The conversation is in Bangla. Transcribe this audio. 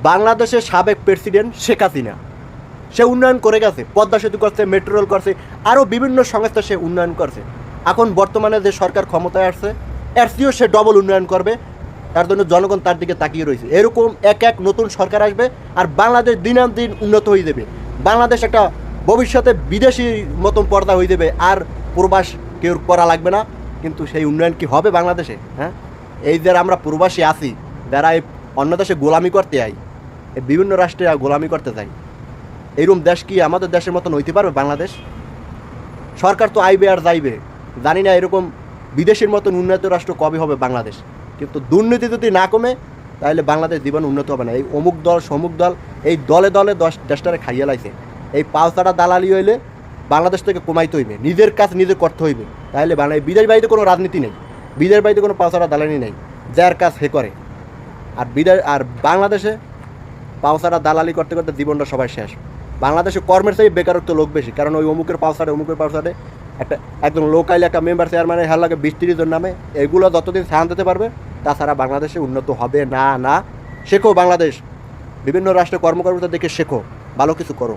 বাংলাদেশের সাবেক প্রেসিডেন্ট শেখ হাসিনা, সে উন্নয়ন করে গেছে, পদ্মা সেতু করছে, মেট্রো রেল করছে, আরও বিভিন্ন সংস্থা সে উন্নয়ন করছে। এখন বর্তমানে যে সরকার ক্ষমতায় আসছে এর চেয়েও সে ডবল উন্নয়ন করবে, তার জন্য জনগণ তার দিকে তাকিয়ে রয়েছে। এরকম এক এক নতুন সরকার আসবে আর বাংলাদেশ দিনাদিন উন্নত হয়ে যাবে। বাংলাদেশ একটা ভবিষ্যতে বিদেশি মতন পর্দা হয়ে যাবে, আর প্রবাস কেউ করা লাগবে না। কিন্তু সেই উন্নয়ন কি হবে বাংলাদেশে? হ্যাঁ, এই যে আমরা প্রবাসী আছি, যারা এই অন্য দেশে গোলামি করতে যাই, এই বিভিন্ন রাষ্ট্রে গোলামি করতে যাই, এইরকম দেশ কি আমাদের দেশের মতন হইতে পারবে বাংলাদেশ? সরকার তো আইবে আর যাইবে, জানি না এরকম বিদেশের মতন উন্নত রাষ্ট্র কবে হবে বাংলাদেশ। কিন্তু দুর্নীতি যদি না কমে তাহলে বাংলাদেশ জীবন উন্নত হবে না। এই অমুক দল সমুক দল, এই দলে দলে দেশটারে খাইয়ে লাইছে। এই পাওছাড়া দালালি হইলে বাংলাদেশ থেকে কমাইতে হইবে, নিজের কাজ নিজে করতে হইবে। তাহলে বাংলা বিদেশ বাড়িতে কোনো রাজনীতি নেই, বিদেশ বাড়িতে কোনো পাওছাড়া দালালি নেই, যার কাজ হে করে। আর বাংলাদেশে পাওছাড়া দালালি করতে করতে জীবনটা সবাই শেষ। বাংলাদেশে কর্মের চাই বেকারত্ব লোক বেশি, কারণ ওই অমুকের পাওছাড়ে একদম লোকাল একটা মেম্বার চেয়ারম্যানের হের লাগে 20-30 জন নামে। এগুলো যতদিন ছাড় দিতে পারবে, তাছাড়া বাংলাদেশে উন্নত হবে না। শেখো বাংলাদেশ, বিভিন্ন রাষ্ট্রে কর্মকর্তা দেখে শেখো, ভালো কিছু করো।